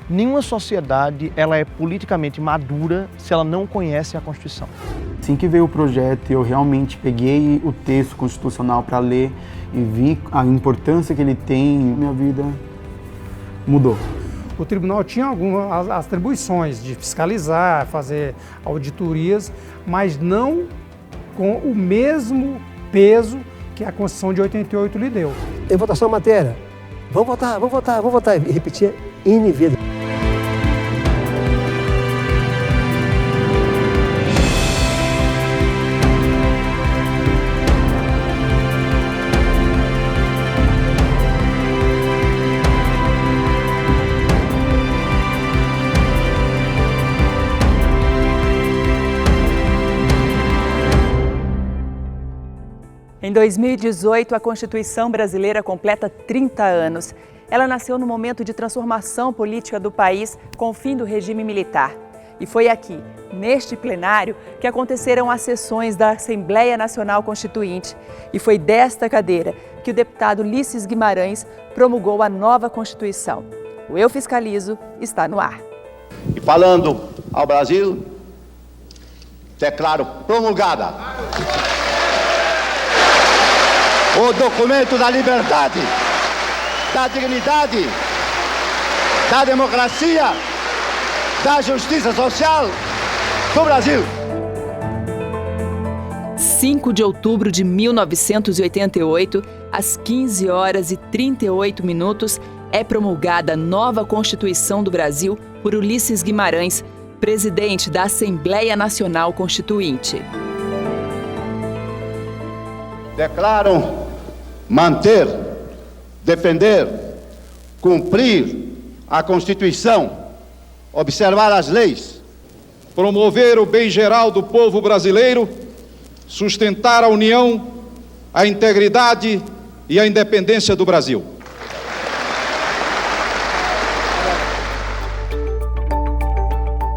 Nenhuma sociedade ela é politicamente madura se ela não conhece a Constituição. Assim que veio o projeto, eu realmente peguei o texto constitucional para ler e vi a importância que ele tem, minha vida mudou. O tribunal tinha algumas atribuições de fiscalizar, fazer auditorias, mas não com o mesmo peso que a Constituição de 88 lhe deu. Em votação a matéria, vamos votar, vamos votar, vamos votar. E repetia N vezes. Em 2018, a Constituição brasileira completa 30 anos. Ela nasceu no momento de transformação política do país com o fim do regime militar. E foi aqui, neste plenário, que aconteceram as sessões da Assembleia Nacional Constituinte. E foi desta cadeira que o deputado Ulisses Guimarães promulgou a nova Constituição. O Eu Fiscalizo está no ar. E falando ao Brasil, declaro promulgada o documento da liberdade, da dignidade, da democracia, da justiça social do Brasil. 5 de outubro de 1988, às 15 horas e 38 minutos, é promulgada a nova Constituição do Brasil por Ulisses Guimarães, presidente da Assembleia Nacional Constituinte. Declaro manter, defender, cumprir a Constituição, observar as leis, promover o bem geral do povo brasileiro, sustentar a união, a integridade e a independência do Brasil.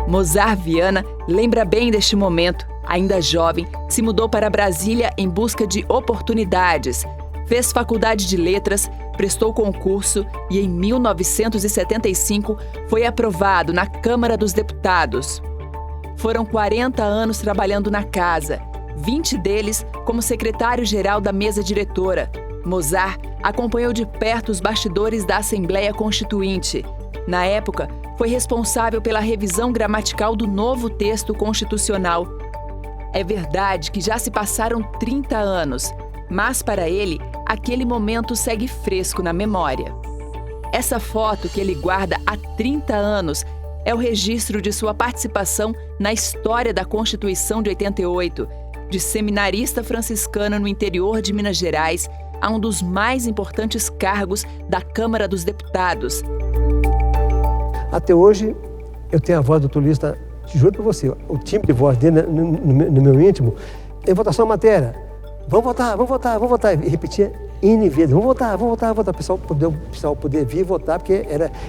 Mozart Viana lembra bem deste momento. Ainda jovem, se mudou para Brasília em busca de oportunidades. Fez faculdade de letras, prestou concurso e em 1975 foi aprovado na Câmara dos Deputados. Foram 40 anos trabalhando na casa, 20 deles como secretário-geral da mesa diretora. Mozart acompanhou de perto os bastidores da Assembleia Constituinte. Na época, foi responsável pela revisão gramatical do novo texto constitucional. É verdade que já se passaram 30 anos, mas para ele, aquele momento segue fresco na memória. Essa foto que ele guarda há 30 anos é o registro de sua participação na história da Constituição de 88, de seminarista franciscano no interior de Minas Gerais, a um dos mais importantes cargos da Câmara dos Deputados. Até hoje, eu tenho a voz do Tulista, juro para você, o timbre de voz dele no meu íntimo, em votação a matéria. Vamos votar, vamos votar, vamos votar. E repetia N vezes, vamos votar, vamos votar, vamos votar. O pessoal poder vir votar, porque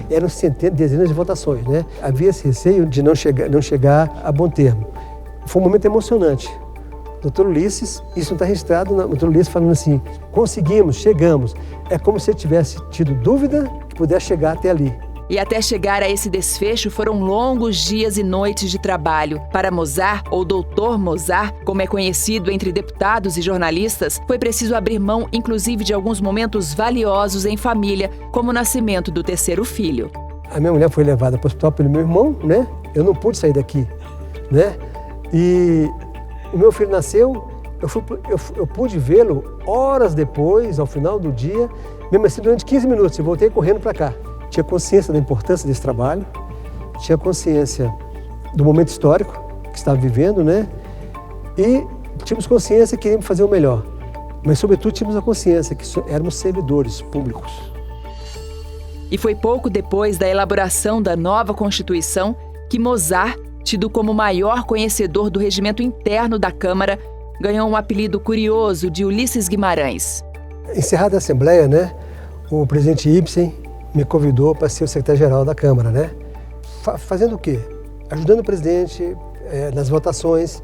eram centenas, dezenas de votações, né? Havia esse receio de não chegar a bom termo. Foi um momento emocionante. Doutor Ulisses, isso não está registrado, o doutor Ulisses falando assim, conseguimos, chegamos. É como se ele tivesse tido dúvida que pudesse chegar até ali. E até chegar a esse desfecho foram longos dias e noites de trabalho. Para Mozart, ou Doutor Mozart, como é conhecido entre deputados e jornalistas, foi preciso abrir mão, inclusive, de alguns momentos valiosos em família, como o nascimento do terceiro filho. A minha mulher foi levada para o hospital pelo meu irmão, né? Eu não pude sair daqui, né? E o meu filho nasceu, eu pude vê-lo horas depois, ao final do dia, mesmo assim durante 15 minutos, eu voltei correndo para cá. Tinha consciência da importância desse trabalho, tinha consciência do momento histórico que estava vivendo, né? E tínhamos consciência que queríamos fazer o melhor. Mas, sobretudo, tínhamos a consciência que éramos servidores públicos. E foi pouco depois da elaboração da nova Constituição que Mozart, tido como o maior conhecedor do regimento interno da Câmara, ganhou um apelido curioso de Ulisses Guimarães. Encerrada a Assembleia, né? O presidente Ibsen me convidou para ser o secretário-geral da Câmara, né? Fazendo o quê? Ajudando o presidente nas votações,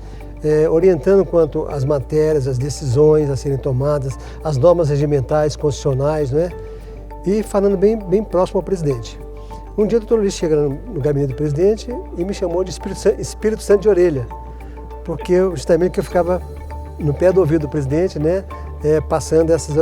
orientando quanto às matérias, às decisões a serem tomadas, as normas regimentais, constitucionais, né? E falando bem próximo ao presidente. Um dia o doutor Luiz chega no gabinete do presidente e me chamou de Espírito Santo de orelha, porque justamente que eu ficava no pé do ouvido do presidente, né, passando essas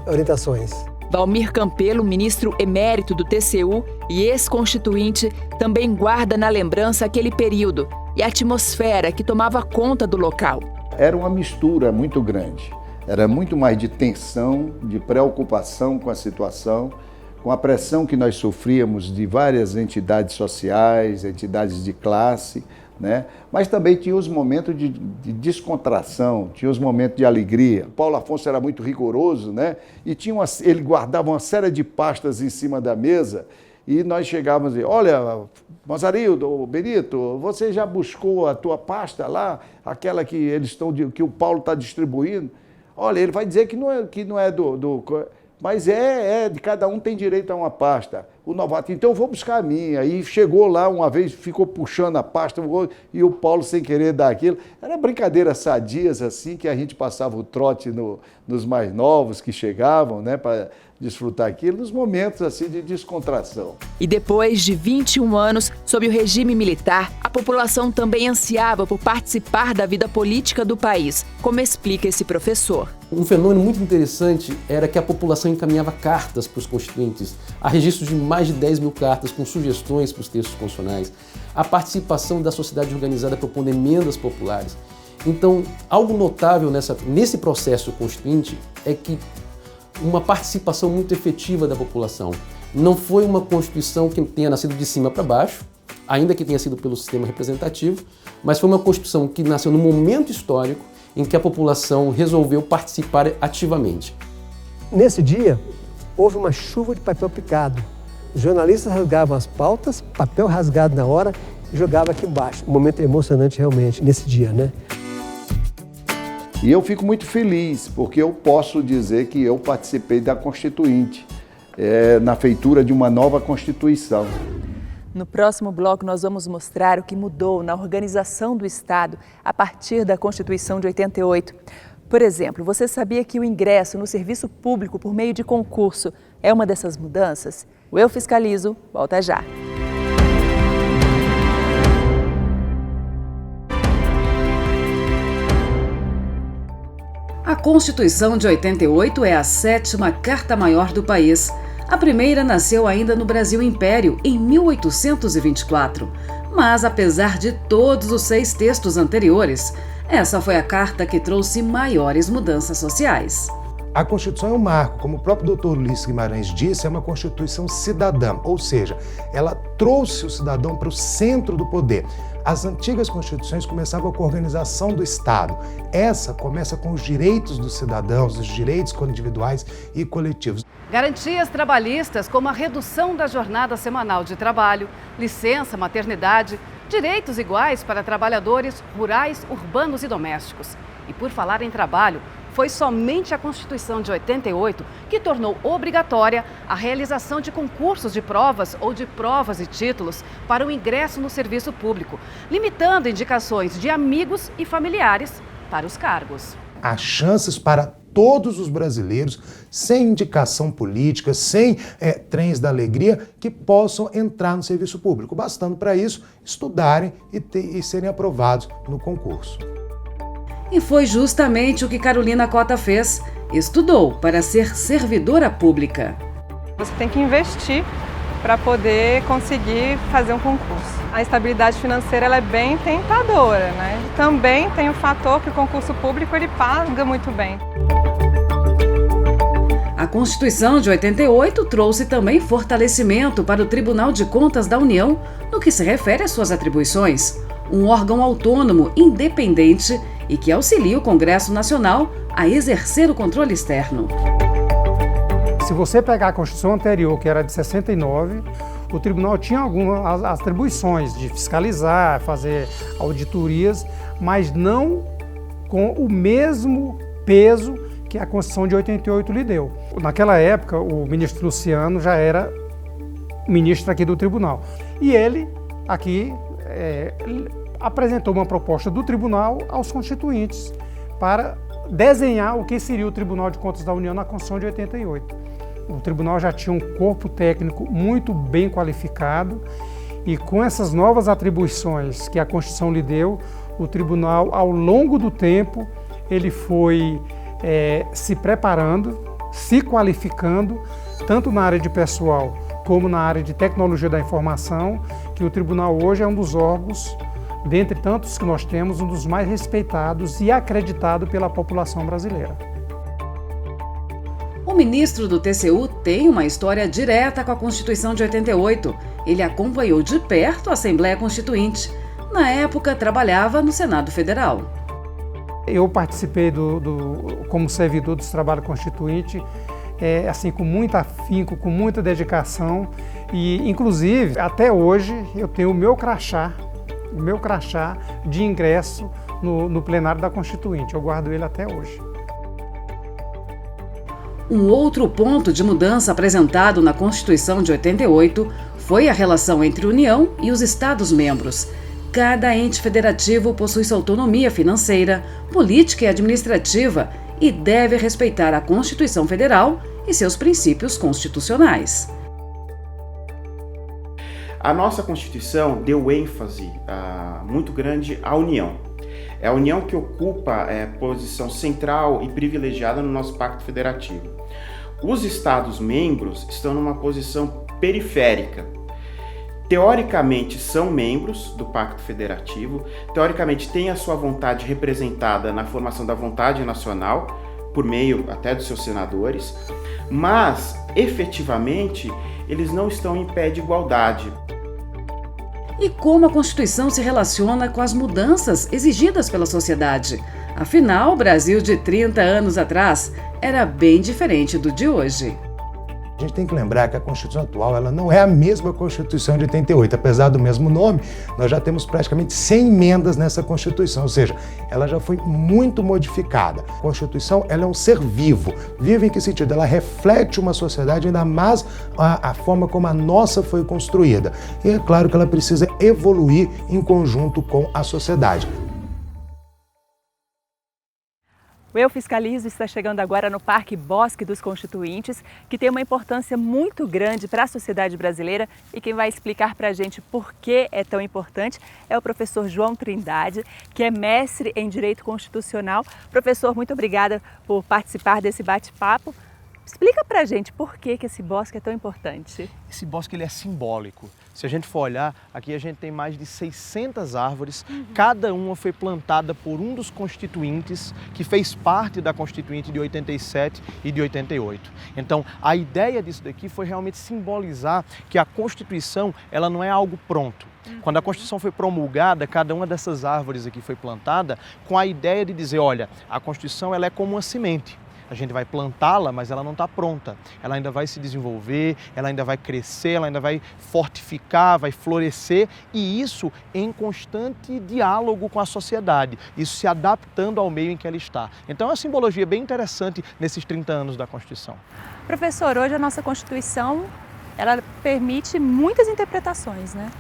orientações. Valmir Campelo, ministro emérito do TCU e ex-constituinte, também guarda na lembrança aquele período e a atmosfera que tomava conta do local. Era uma mistura muito grande. Era muito mais de tensão, de preocupação com a situação, com a pressão que nós sofríamos de várias entidades sociais, entidades de classe, né? Mas também tinha os momentos de descontração, tinha os momentos de alegria. Paulo Afonso era muito rigoroso, né? E ele guardava uma série de pastas em cima da mesa e nós chegávamos e olha, Mozarildo, Benito, você já buscou a tua pasta lá, aquela que que o Paulo está distribuindo? Olha, ele vai dizer que não é mas de cada um tem direito a uma pasta. O novato, então eu vou buscar a minha. E chegou lá uma vez, ficou puxando a pasta e o Paulo sem querer dar aquilo. Era brincadeiras sadias assim, que a gente passava o trote nos mais novos que chegavam, né, para desfrutar aquilo, nos momentos assim de descontração. E depois de 21 anos sob o regime militar, a população também ansiava por participar da vida política do país, como explica esse professor. Um fenômeno muito interessante era que a população encaminhava cartas para os constituintes. Há registros de mais de 10 mil cartas com sugestões para os textos constitucionais. A participação da sociedade organizada propondo emendas populares. Então, algo notável nesse processo constituinte é que uma participação muito efetiva da população. Não foi uma Constituição que tenha nascido de cima para baixo, ainda que tenha sido pelo sistema representativo, mas foi uma Constituição que nasceu num momento histórico em que a população resolveu participar ativamente. Nesse dia, houve uma chuva de papel picado. Os jornalistas rasgavam as pautas, papel rasgado na hora e jogavam aqui embaixo. Um momento emocionante realmente nesse dia, né? E eu fico muito feliz, porque eu posso dizer que eu participei da Constituinte, na feitura de uma nova Constituição. No próximo bloco, nós vamos mostrar o que mudou na organização do Estado a partir da Constituição de 88. Por exemplo, você sabia que o ingresso no serviço público por meio de concurso é uma dessas mudanças? O Eu Fiscalizo volta já. A Constituição de 88 é a 7ª Carta Maior do país. A primeira nasceu ainda no Brasil Império, em 1824. Mas, apesar de todos os 6 textos anteriores, essa foi a carta que trouxe maiores mudanças sociais. A Constituição é um marco, como o próprio Dr. Ulisses Guimarães disse, é uma Constituição cidadã, ou seja, ela trouxe o cidadão para o centro do poder. As antigas Constituições começavam com a organização do Estado. Essa começa com os direitos dos cidadãos, os direitos individuais e coletivos. Garantias trabalhistas como a redução da jornada semanal de trabalho, licença, maternidade, direitos iguais para trabalhadores rurais, urbanos e domésticos. E por falar em trabalho, foi somente a Constituição de 88 que tornou obrigatória a realização de concursos de provas ou de provas e títulos para o ingresso no serviço público, limitando indicações de amigos e familiares para os cargos. Há chances para todos os brasileiros, sem indicação política, sem trens da alegria, que possam entrar no serviço público, bastando para isso estudarem e serem aprovados no concurso. E foi justamente o que Carolina Cota fez. Estudou para ser servidora pública. Você tem que investir para poder conseguir fazer um concurso. A estabilidade financeira ela é bem tentadora, né? Também tem o fator que o concurso público ele paga muito bem. A Constituição de 88 trouxe também fortalecimento para o Tribunal de Contas da União no que se refere às suas atribuições. Um órgão autônomo, independente e que auxilia o Congresso Nacional a exercer o controle externo. Se você pegar a Constituição anterior, que era de 69, o tribunal tinha algumas atribuições de fiscalizar, fazer auditorias, mas não com o mesmo peso que a Constituição de 88 lhe deu. Naquela época, o ministro Luciano já era ministro aqui do tribunal. E ele, aqui, apresentou uma proposta do tribunal aos constituintes para desenhar o que seria o Tribunal de Contas da União na Constituição de 88. O tribunal já tinha um corpo técnico muito bem qualificado e com essas novas atribuições que a Constituição lhe deu, o tribunal, ao longo do tempo, ele foi se preparando, se qualificando, tanto na área de pessoal como na área de tecnologia da informação, que o tribunal hoje é um dos órgãos, dentre tantos que nós temos, um dos mais respeitados e acreditado pela população brasileira. O ministro do TCU tem uma história direta com a Constituição de 88. Ele acompanhou de perto a Assembleia Constituinte. Na época, trabalhava no Senado Federal. Eu participei como servidor dos trabalhos constituintes, assim, com muito afinco, com muita dedicação e, inclusive, até hoje eu tenho o meu crachá de ingresso no plenário da Constituinte. Eu guardo ele até hoje. Um outro ponto de mudança apresentado na Constituição de 88 foi a relação entre a União e os Estados-membros. Cada ente federativo possui sua autonomia financeira, política e administrativa e deve respeitar a Constituição Federal e seus princípios constitucionais. A nossa Constituição deu ênfase muito grande à União. É a União que ocupa posição central e privilegiada no nosso Pacto Federativo. Os Estados-membros estão numa posição periférica. Teoricamente são membros do Pacto Federativo, teoricamente têm a sua vontade representada na formação da vontade nacional, por meio até dos seus senadores, mas efetivamente eles não estão em pé de igualdade. E como a Constituição se relaciona com as mudanças exigidas pela sociedade? Afinal, o Brasil de 30 anos atrás era bem diferente do de hoje. A gente tem que lembrar que a Constituição atual ela não é a mesma Constituição de 88. Apesar do mesmo nome, nós já temos praticamente 100 emendas nessa Constituição, ou seja, ela já foi muito modificada. A Constituição ela é um ser vivo. Vivo em que sentido? Ela reflete uma sociedade, ainda mais a forma como a nossa foi construída. E é claro que ela precisa evoluir em conjunto com a sociedade. O Eu Fiscalizo está chegando agora no Parque Bosque dos Constituintes, que tem uma importância muito grande para a sociedade brasileira, e quem vai explicar para a gente por que é tão importante é o professor João Trindade, que é mestre em Direito Constitucional. Professor, muito obrigada por participar desse bate-papo. Explica para a gente por que esse bosque é tão importante. Esse bosque ele é simbólico. Se a gente for olhar, aqui a gente tem mais de 600 árvores, cada uma foi plantada por um dos constituintes que fez parte da Constituinte de 87 e de 88. Então, a ideia disso daqui foi realmente simbolizar que a Constituição ela não é algo pronto. Quando a Constituição foi promulgada, cada uma dessas árvores aqui foi plantada com a ideia de dizer, olha, a Constituição ela é como uma semente. A gente vai plantá-la, mas ela não está pronta. Ela ainda vai se desenvolver, ela ainda vai crescer, ela ainda vai fortificar, vai florescer, e isso em constante diálogo com a sociedade, isso se adaptando ao meio em que ela está. Então é uma simbologia bem interessante nesses 30 anos da Constituição. Professor, hoje a nossa Constituição ela permite muitas interpretações, né?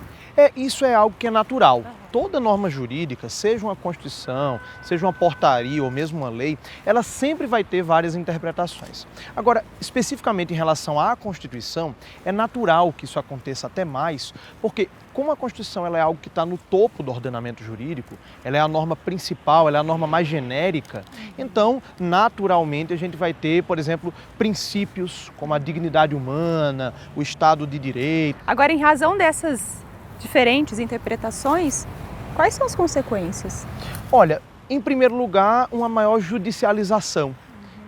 Isso é algo que é natural. Toda norma jurídica, seja uma Constituição, seja uma portaria ou mesmo uma lei, ela sempre vai ter várias interpretações. Agora, especificamente em relação à Constituição, é natural que isso aconteça até mais, porque como a Constituição ela é algo que está no topo do ordenamento jurídico, ela é a norma principal, ela é a norma mais genérica, então, naturalmente, a gente vai ter, por exemplo, princípios como a dignidade humana, o Estado de Direito. Agora, em razão dessas diferentes interpretações, quais são as consequências? Olha, em primeiro lugar, uma maior judicialização.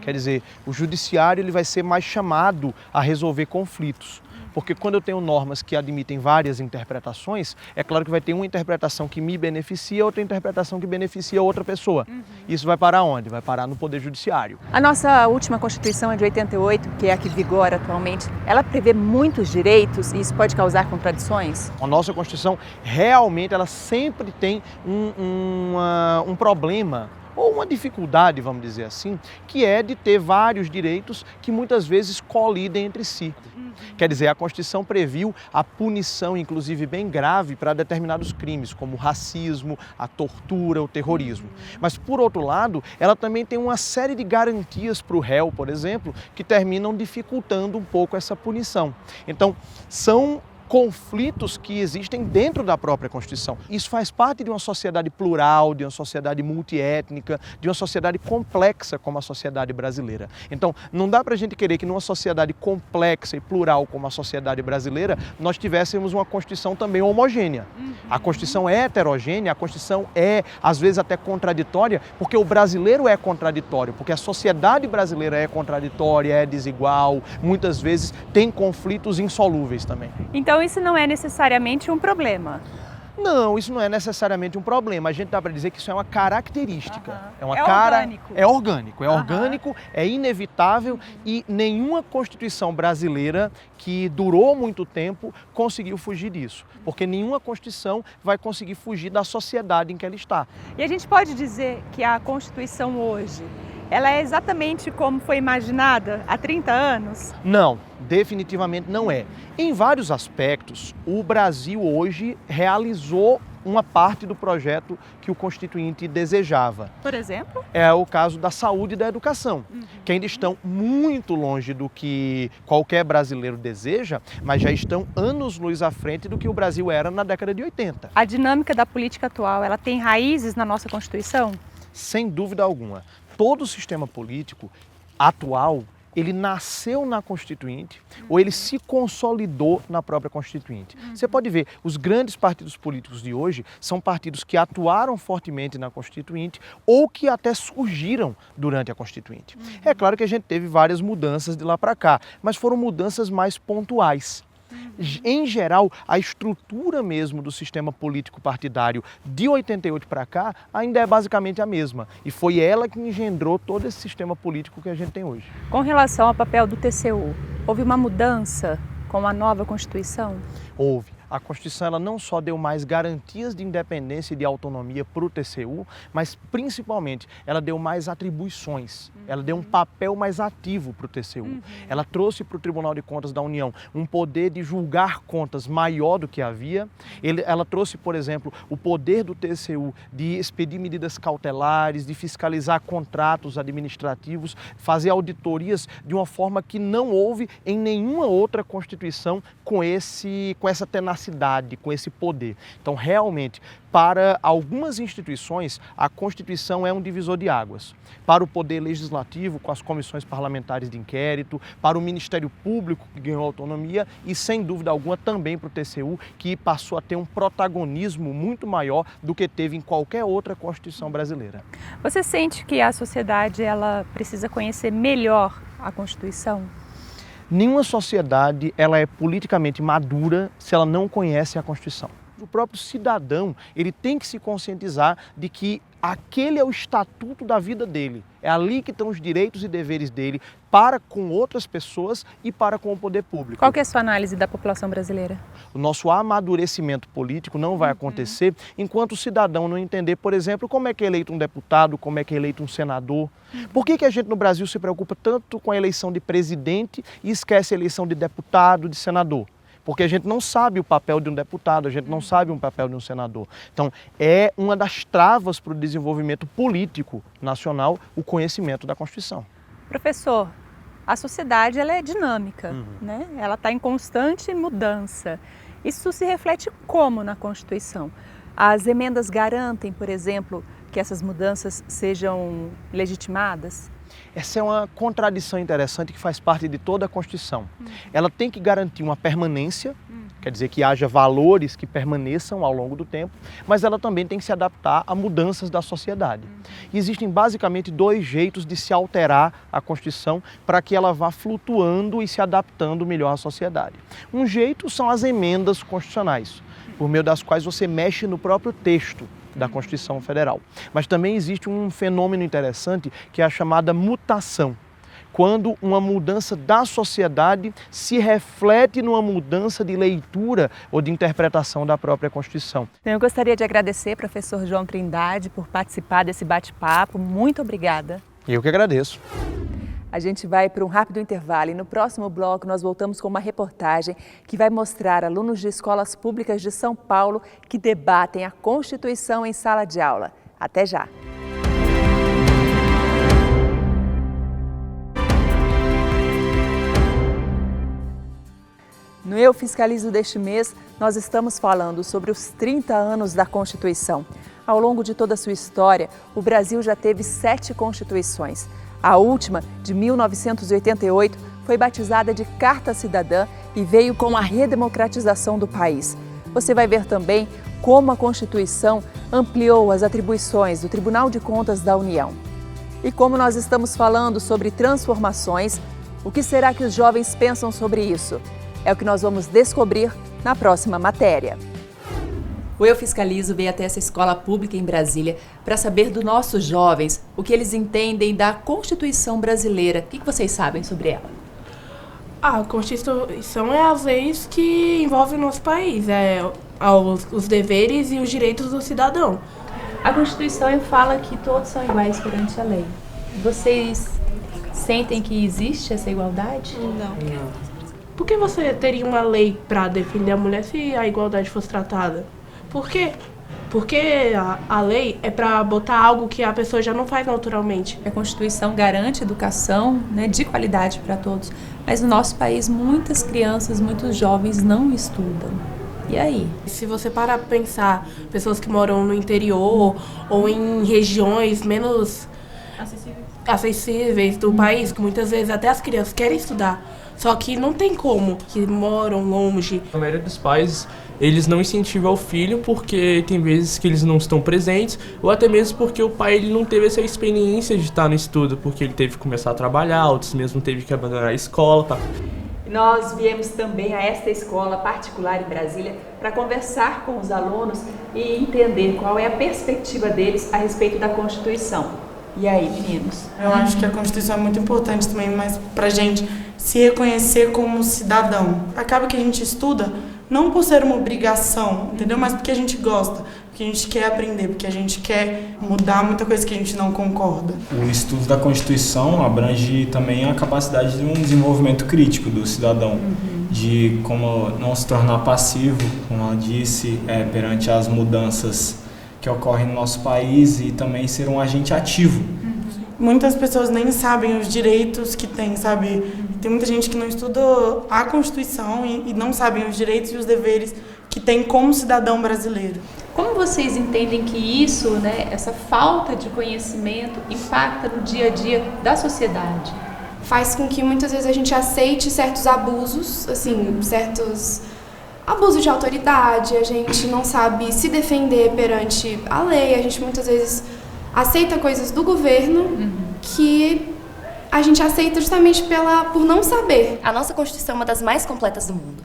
Quer dizer, o judiciário ele vai ser mais chamado a resolver conflitos. Porque quando eu tenho normas que admitem várias interpretações, é claro que vai ter uma interpretação que me beneficia, outra interpretação que beneficia outra pessoa. Isso vai parar onde? Vai parar no Poder Judiciário. A nossa última Constituição é de 88, que é a que vigora atualmente. Ela prevê muitos direitos e isso pode causar contradições? A nossa Constituição, realmente, ela sempre tem um problema ou uma dificuldade, vamos dizer assim, que é de ter vários direitos que muitas vezes colidem entre si. Quer dizer, a Constituição previu a punição, inclusive bem grave, para determinados crimes, como o racismo, a tortura, o terrorismo. Mas, por outro lado, ela também tem uma série de garantias para o réu, por exemplo, que terminam dificultando um pouco essa punição. Então, são conflitos que existem dentro da própria Constituição. Isso faz parte de uma sociedade plural, de uma sociedade multiétnica, de uma sociedade complexa como a sociedade brasileira. Então, não dá para a gente querer que numa sociedade complexa e plural como a sociedade brasileira, nós tivéssemos uma Constituição também homogênea. A Constituição é heterogênea, a Constituição é, às vezes, até contraditória, porque o brasileiro é contraditório, porque a sociedade brasileira é contraditória, é desigual, muitas vezes tem conflitos insolúveis também. Então isso não é necessariamente um problema? Não, isso não é necessariamente um problema. A gente dá para dizer que isso é uma característica. Orgânico. É orgânico, orgânico, é inevitável e nenhuma Constituição brasileira que durou muito tempo conseguiu fugir disso. Porque nenhuma Constituição vai conseguir fugir da sociedade em que ela está. E a gente pode dizer que a Constituição hoje, ela é exatamente como foi imaginada há 30 anos? Não, definitivamente não é. Em vários aspectos, o Brasil hoje realizou uma parte do projeto que o Constituinte desejava. Por exemplo? É o caso da saúde e da educação, que ainda estão muito longe do que qualquer brasileiro deseja, mas já estão anos-luz à frente do que o Brasil era na década de 80. A dinâmica da política atual, ela tem raízes na nossa Constituição? Sem dúvida alguma. Todo o sistema político atual, ele nasceu na Constituinte ou ele se consolidou na própria Constituinte. Você pode ver, os grandes partidos políticos de hoje são partidos que atuaram fortemente na Constituinte ou que até surgiram durante a Constituinte. É claro que a gente teve várias mudanças de lá para cá, mas foram mudanças mais pontuais. Em geral, a estrutura mesmo do sistema político partidário de 88 para cá ainda é basicamente a mesma. E foi ela que engendrou todo esse sistema político que a gente tem hoje. Com relação ao papel do TCU, houve uma mudança com a nova Constituição? Houve. A Constituição ela não só deu mais garantias de independência e de autonomia para o TCU, mas principalmente ela deu mais atribuições, ela deu um papel mais ativo para o TCU. Ela trouxe para o Tribunal de Contas da União um poder de julgar contas maior do que havia. Ela trouxe, por exemplo, o poder do TCU de expedir medidas cautelares, de fiscalizar contratos administrativos, fazer auditorias de uma forma que não houve em nenhuma outra Constituição com essa tenacidade, com esse poder. Então, realmente, para algumas instituições, a Constituição é um divisor de águas. Para o Poder Legislativo, com as comissões parlamentares de inquérito, para o Ministério Público, que ganhou autonomia, e, sem dúvida alguma, também para o TCU, que passou a ter um protagonismo muito maior do que teve em qualquer outra Constituição brasileira. Você sente que a sociedade ela precisa conhecer melhor a Constituição? Nenhuma sociedade ela é politicamente madura se ela não conhece a Constituição. O próprio cidadão ele tem que se conscientizar de que aquele é o estatuto da vida dele. É ali que estão os direitos e deveres dele para com outras pessoas e para com o poder público. Qual que é a sua análise da população brasileira? O nosso amadurecimento político não vai acontecer enquanto o cidadão não entender, por exemplo, como é que é eleito um deputado, como é que é eleito um senador. Por que a gente no Brasil se preocupa tanto com a eleição de presidente e esquece a eleição de deputado, de senador? Porque a gente não sabe o papel de um deputado, a gente não sabe o papel de um senador. Então, é uma das travas para o desenvolvimento político nacional o conhecimento da Constituição. Professor, a sociedade ela é dinâmica, né? Ela está em constante mudança. Isso se reflete como na Constituição? As emendas garantem, por exemplo, que essas mudanças sejam legitimadas? Essa é uma contradição interessante que faz parte de toda a Constituição. Ela tem que garantir uma permanência, quer dizer que haja valores que permaneçam ao longo do tempo, mas ela também tem que se adaptar a mudanças da sociedade. E existem basicamente dois jeitos de se alterar a Constituição para que ela vá flutuando e se adaptando melhor à sociedade. Um jeito são as emendas constitucionais, por meio das quais você mexe no próprio texto da Constituição Federal. Mas também existe um fenômeno interessante que é a chamada mutação. quando uma mudança da sociedade se reflete numa mudança de leitura ou de interpretação da própria Constituição. Eu gostaria de agradecer, professor João Trindade, por participar desse bate-papo. Muito obrigada. Eu que agradeço. A gente vai para um rápido intervalo e no próximo bloco nós voltamos com uma reportagem que vai mostrar alunos de escolas públicas de São Paulo que debatem a Constituição em sala de aula. Até já! No Eu Fiscalizo deste mês, nós estamos falando sobre os 30 anos da Constituição. Ao longo de toda a sua história, o Brasil já teve 7 constituições. A última, de 1988, foi batizada de Carta Cidadã e veio com a redemocratização do país. Você vai ver também como a Constituição ampliou as atribuições do Tribunal de Contas da União. E como nós estamos falando sobre transformações, o que será que os jovens pensam sobre isso? É o que nós vamos descobrir na próxima matéria. O Eu Fiscalizo veio até essa escola pública em Brasília para saber dos nossos jovens o que eles entendem da Constituição brasileira. O que vocês sabem sobre ela? A Constituição é as leis que envolvem o nosso país, os deveres e os direitos do cidadão. A Constituição fala que todos são iguais perante a lei. Vocês sentem que existe essa igualdade? Não. Por que você teria uma lei para defender a mulher se a igualdade fosse tratada? Por quê? Porque a lei é para botar algo que a pessoa já não faz naturalmente. A Constituição garante educação, de qualidade para todos, mas no nosso país muitas crianças, muitos jovens não estudam. E aí? Se você parar para pensar, pessoas que moram no interior ou em regiões menos acessíveis do país, que muitas vezes até as crianças querem estudar, só que não tem como, que moram longe. A maioria dos pais, eles não incentivam o filho porque tem vezes que eles não estão presentes, ou até mesmo porque o pai ele não teve essa experiência de estar no estudo, porque ele teve que começar a trabalhar, outros mesmo teve que abandonar a escola. Nós viemos também a esta escola particular em Brasília para conversar com os alunos e entender qual é a perspectiva deles a respeito da Constituição. E aí, meninos? Eu acho que a Constituição é muito importante também, mas pra gente se reconhecer como cidadão. Acaba que a gente estuda não por ser uma obrigação, entendeu? Mas porque a gente gosta, porque a gente quer aprender, porque a gente quer mudar muita coisa que a gente não concorda. O estudo da Constituição abrange também a capacidade de um desenvolvimento crítico do cidadão, de como não se tornar passivo, como ela disse, perante as mudanças que ocorrem no nosso país e também ser um agente ativo. Muitas pessoas nem sabem os direitos que têm, sabe? Tem muita gente que não estuda a Constituição e não sabem os direitos e os deveres que tem como cidadão brasileiro. Como vocês entendem que isso, essa falta de conhecimento, impacta no dia a dia da sociedade? Faz com que muitas vezes a gente aceite certos abusos, certos abusos de autoridade, a gente não sabe se defender perante a lei, a gente muitas vezes aceita coisas do governo que a gente aceita justamente por não saber. A nossa Constituição é uma das mais completas do mundo.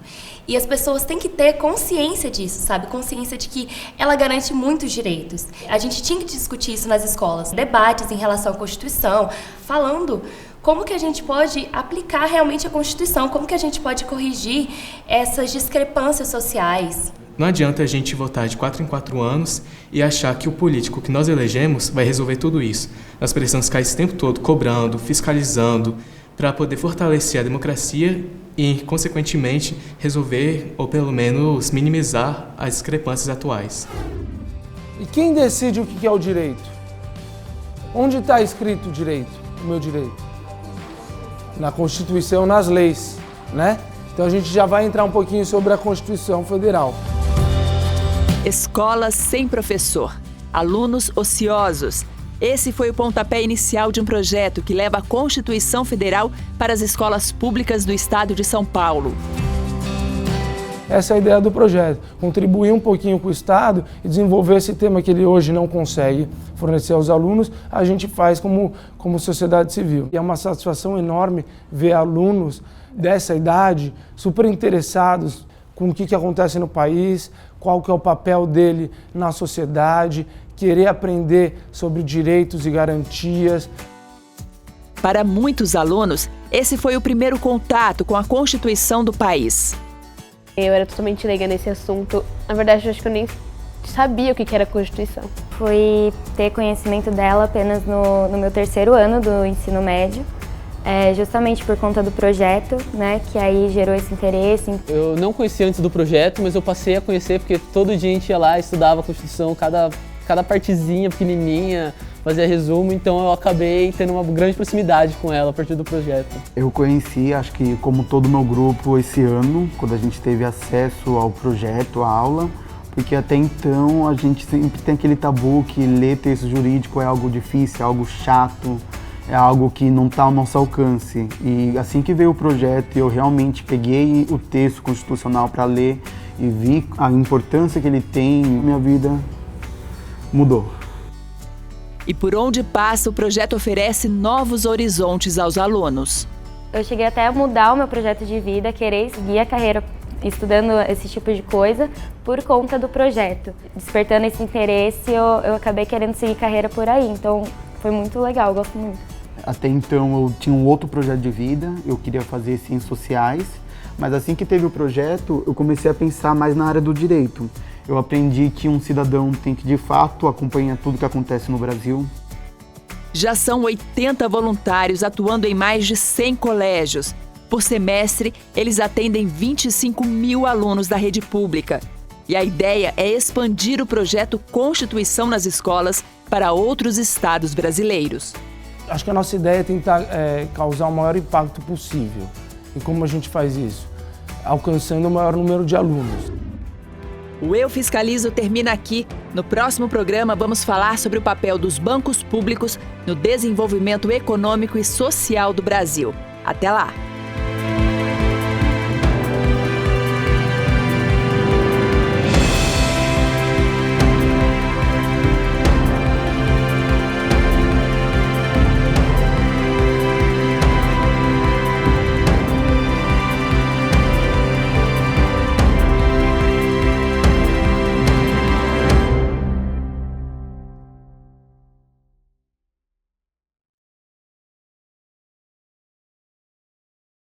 E as pessoas têm que ter consciência disso, sabe? Consciência de que ela garante muitos direitos. A gente tinha que discutir isso nas escolas. Debates em relação à Constituição, falando como que a gente pode aplicar realmente a Constituição, como que a gente pode corrigir essas discrepâncias sociais. Não adianta a gente votar de 4 em 4 anos e achar que o político que nós elegemos vai resolver tudo isso. Nós precisamos ficar esse tempo todo cobrando, fiscalizando, para poder fortalecer a democracia e, consequentemente, resolver ou pelo menos minimizar as discrepâncias atuais. E quem decide o que é o direito? Onde está escrito o direito, o meu direito? Na Constituição, nas leis, Então a gente já vai entrar um pouquinho sobre a Constituição Federal. Escolas sem professor, alunos ociosos. Esse foi o pontapé inicial de um projeto que leva a Constituição Federal para as escolas públicas do estado de São Paulo. Essa é a ideia do projeto, contribuir um pouquinho com o Estado e desenvolver esse tema que ele hoje não consegue fornecer aos alunos, a gente faz como sociedade civil. E é uma satisfação enorme ver alunos dessa idade super interessados com o que acontece no país, qual que é o papel dele na sociedade, querer aprender sobre direitos e garantias. Para muitos alunos, esse foi o primeiro contato com a Constituição do país. Eu era totalmente leiga nesse assunto. Na verdade, eu acho que eu nem sabia o que era a Constituição. Fui ter conhecimento dela apenas no meu 3º ano do ensino médio, justamente por conta do projeto, né, que aí gerou esse interesse. Eu não conhecia antes do projeto, mas eu passei a conhecer porque todo dia a gente ia lá e estudava a Constituição, cada partezinha pequenininha, fazia resumo, então eu acabei tendo uma grande proximidade com ela a partir do projeto. Eu conheci, acho que como todo o meu grupo, esse ano, quando a gente teve acesso ao projeto, à aula, porque até então a gente sempre tem aquele tabu que ler texto jurídico é algo difícil, é algo chato, é algo que não está ao nosso alcance. E assim que veio o projeto, eu realmente peguei o texto constitucional para ler e vi a importância que ele tem, minha vida mudou. E por onde passa, o projeto oferece novos horizontes aos alunos. Eu cheguei até a mudar o meu projeto de vida, querer seguir a carreira estudando esse tipo de coisa por conta do projeto. Despertando esse interesse, eu acabei querendo seguir carreira por aí, então foi muito legal, eu gosto muito. Até então eu tinha um outro projeto de vida, eu queria fazer ciências sociais, mas assim que teve o projeto, eu comecei a pensar mais na área do direito. Eu aprendi que um cidadão tem que, de fato, acompanhar tudo que acontece no Brasil. Já são 80 voluntários atuando em mais de 100 colégios. Por semestre, eles atendem 25 mil alunos da rede pública. E a ideia é expandir o projeto Constituição nas escolas para outros estados brasileiros. Acho que a nossa ideia é tentar causar o maior impacto possível. E como a gente faz isso? Alcançando o maior número de alunos. O Eu Fiscalizo termina aqui. No próximo programa, vamos falar sobre o papel dos bancos públicos no desenvolvimento econômico e social do Brasil. Até lá!